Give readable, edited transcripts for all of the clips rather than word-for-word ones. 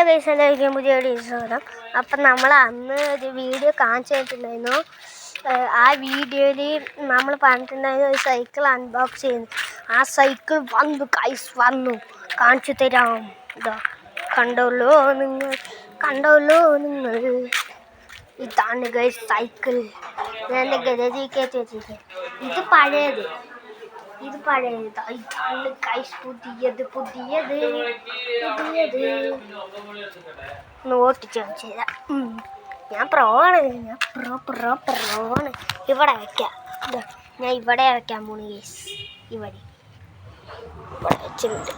Guys എല്ലാവർക്കും പുതിയ video സ്വാഗതം. അപ്പം നമ്മൾ അന്ന് ഒരു വീഡിയോ കാണിച്ചു തന്നിട്ടുണ്ടായിരുന്നു. ആ വീഡിയോയിൽ നമ്മൾ പറഞ്ഞിട്ടുണ്ടായിരുന്നു ഒരു സൈക്കിൾ അൺബോക്സ് ചെയ്യുന്നു. ആ സൈക്കിൾ വന്നു ഗൈസ്, വന്നു കാണിച്ചു തരാം. ഇതാ കണ്ടോളൂ നിങ്ങൾ. ഇതാണ് ഗൈസ് സൈക്കിൾ. ഞാൻ എൻ്റെ ഗരേജിൽ കയറ്റി വെച്ചിരിക്കുക. ഇത് പഴയത്. ഇതാണ് ഗൈസ് പുതിയത്. ഒന്ന് ഓട്ടിച്ച് കാണിച്ചു തരാം. ഞാൻ പ്രോവാണ്. ഇവിടെ വയ്ക്കാം. ഞാൻ ഇവിടെ വയ്ക്കാൻ പോണു ഗൈസ്. ഇവിടെ വെച്ചിട്ടുണ്ട്.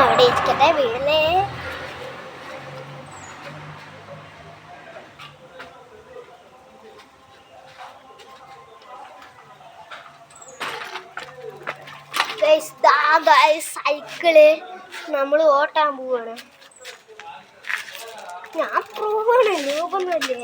അവിടെ ഇരിക്കട്ടെ, വീടല്ലേ. സൈക്കിള് നമ്മൾ ഓട്ടാൻ പോവാണ്. ഞാൻ പോവാണ്, രൂപമല്ലേ.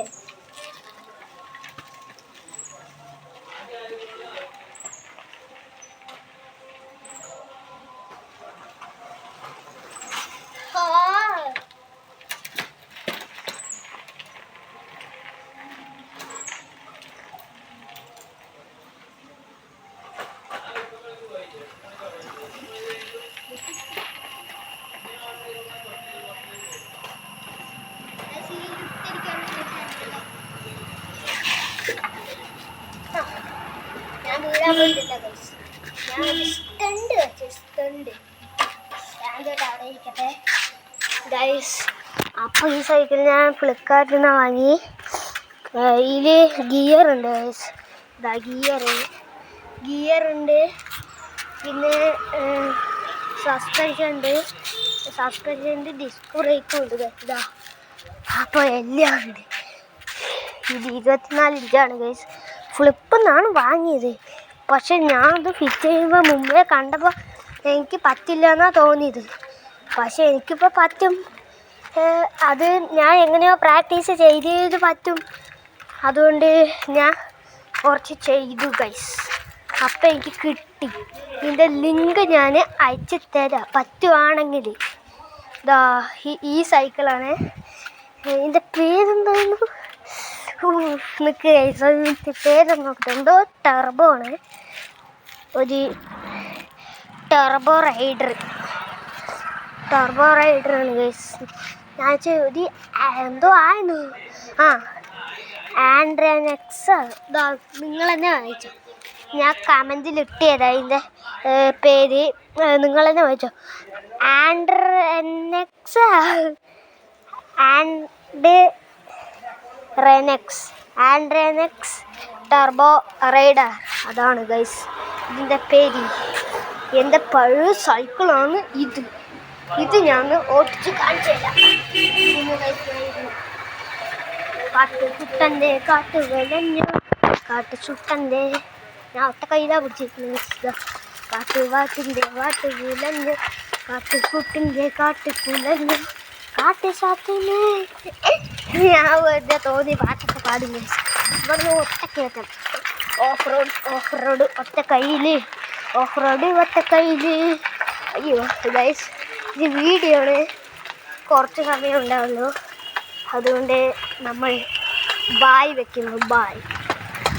അപ്പോൾ ഈ സൈക്കിൾ ഞാൻ ഫ്ലിപ്കാർട്ടിൽ നിന്ന് വാങ്ങി. ഇതിൽ ഗിയറുണ്ട് ഗൈസ്. ഇതാ ഗിയറുണ്ട്, പിന്നെ സസ്പെൻഷൻ ഡിസ്ക് ബ്രേക്കും ഉണ്ട് ഇതാ. അപ്പോൾ എല്ലാം ഉണ്ട്. ഇത് 24 ഇഞ്ചാണ് ഗൈസ്. ഫ്ലിപ്പിന്നാണ് വാങ്ങിയത്. പക്ഷെ ഞാനത് ഫിറ്റ് ചെയ്യുമ്പോൾ മുമ്പേ കണ്ടപ്പോൾ എനിക്ക് പറ്റില്ല എന്നാണ് തോന്നിയത്. പക്ഷെ എനിക്കിപ്പോൾ പറ്റും. അത് ഞാൻ എങ്ങനെയോ പ്രാക്ടീസ് ചെയ്ത് പറ്റും. അതുകൊണ്ട് ഞാൻ കുറച്ച് ചെയ്തു ഗൈസ്. അപ്പം എനിക്ക് കിട്ടി. ഇതിൻ്റെ ലിങ്ക് ഞാൻ അയച്ചു തരാം പറ്റുവാണെങ്കിൽ. ഇതാ ഈ സൈക്കിളാണ്. ഇതിൻ്റെ പേരെന്തായിരുന്നു? നിൽക്ക് ഗൈസ്, അതിൻ്റെ പേരൊന്നും നോക്കട്ടെ. എന്തോ ടർബോ ആണ്. ഒരു ടർബോ റൈഡറാണ് ഗൈസ്. ഞാൻ ഒരു എന്തോ ആയിരുന്നു. ആൻഡ്രനെക്സ്. ഇതാ നിങ്ങൾ തന്നെ വായിച്ചോ. ഞാൻ കമൻറ്റിൽ ഇട്ടിയതാ ഇതിൻ്റെ പേര്. നിങ്ങൾ തന്നെ വായിച്ചോ. ആൻഡ്രനെക്സ് ടർബോ റൈഡർ. അതാണ് ഗൈസ് ഇതിൻ്റെ പേര്. എൻ്റെ പഴയ സൈക്കിളാണ് ഇത്. ഞാൻ ഓടിച്ച് കാണിച്ചു തരാം. കാട്ട് വിളഞ്ഞു ചുട്ടൻ്റെ. ഞാൻ ഒറ്റ കയ്യിലാണ് പിടിച്ചിരിക്കുന്നത്. വാട്ട് വിളഞ്ഞു കാട്ടുകുലഞ്ഞു കാട്ടുസാത്തിനെ. ഞാൻ വെറുതെ തോന്നി പാട്ടൊക്കെ പാടുന്നു. ഇവിടുന്ന് ഒറ്റ കയറ്റം. ഓഫ് റോഡ് ഒറ്റ കയ്യിൽ. അയ്യോ ഗൈസ്, ഇത് വീഡിയോ ആണ്. കുറച്ച് സമയം ഉണ്ടാവുള്ളൂ. അതുകൊണ്ട് നമ്മൾ ബായ് വെക്കുന്നു. ബായ്.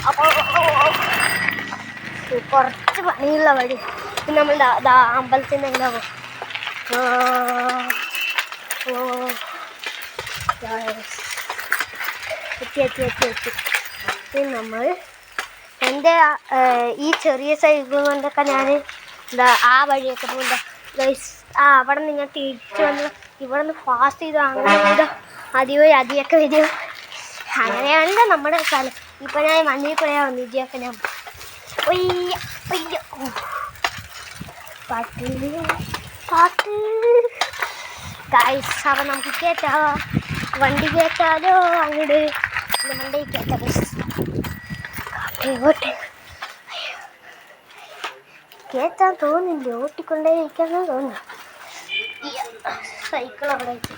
അപ്പോൾ കുറച്ച് പണിയുള്ള വഴി. നമ്മൾ അമ്പലത്തിൻ്റെ എങ്ങനെ പോകും. എത്തി. നമ്മൾ എൻ്റെ ഈ ചെറിയ സൈക്കിൾ കൊണ്ടൊക്കെ ഞാൻ ആ വഴിയൊക്കെ പോകുമ്പോൾ ഗൈസ്, അവിടെ നിന്ന് ഞാൻ തിരിച്ചു വന്ന് ഇവിടെ നിന്ന് ഫാസ്റ്റ് ചെയ്തു. അങ്ങനെ അതിയൊക്കെ വരും. അങ്ങനെയാണല്ലോ നമ്മുടെ സ്ഥലം. ഇപ്പം ഞാൻ മണ്ണിൽ പോയാൽ വന്നു. ഇതിയൊക്കെ ഞാൻ പാട്ട് ഗൈസ്. അപ്പം നമുക്ക് കയറ്റാം. വണ്ടി കയറ്റാലോ? അങ്ങോട്ട് വണ്ടി കയറ്റാം ഗൈസ്. കയറ്റാൻ തോന്നില്ല, ഓട്ടിക്കൊണ്ടേ ഇരിക്കാന്ന് തോന്നുന്നു. സൈക്കിൾ അവിടെ വെച്ച്.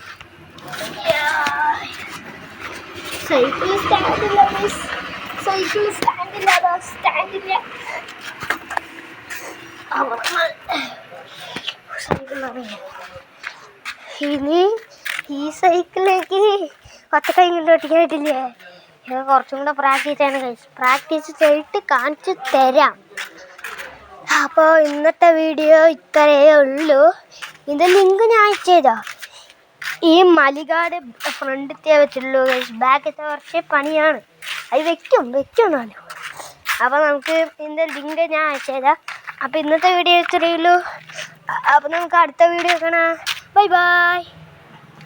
സൈക്കിൾ സ്റ്റാൻഡില്ല. സൈക്കിൾ അറിയാം. ഇനി ഈ സൈക്കിളിലേക്ക് ഒറ്റ കൈ കൊണ്ട് ഓടിക്കാനായിട്ടില്ലേ? ഇത് കുറച്ചും കൂടെ പ്രാക്ടീസ് ചെയ്തിട്ട് കാണിച്ചു തരാം. അപ്പോൾ ഇന്നത്തെ വീഡിയോ ഇത്രയേ ഉള്ളൂ. ഇതിൻ്റെ ലിങ്ക് ഞാൻ അയച്ചുതരാ. ഈ മലികാട് ഫ്രണ്ടിലത്തെ വെച്ചുള്ളൂ, ബാക്കത്തെ കുറച്ച് പണിയാണ്. അത് വെക്കുന്നാണ്. അപ്പോൾ നമുക്ക് ഇതിൻ്റെ ലിങ്ക് ഞാൻ അയച്ചുതരാം. അപ്പോൾ ഇന്നത്തെ വീഡിയോ ഇത്രയേ ഉള്ളൂ. അപ്പോൾ നമുക്ക് അടുത്ത വീഡിയോ കാണാം. Bye bye.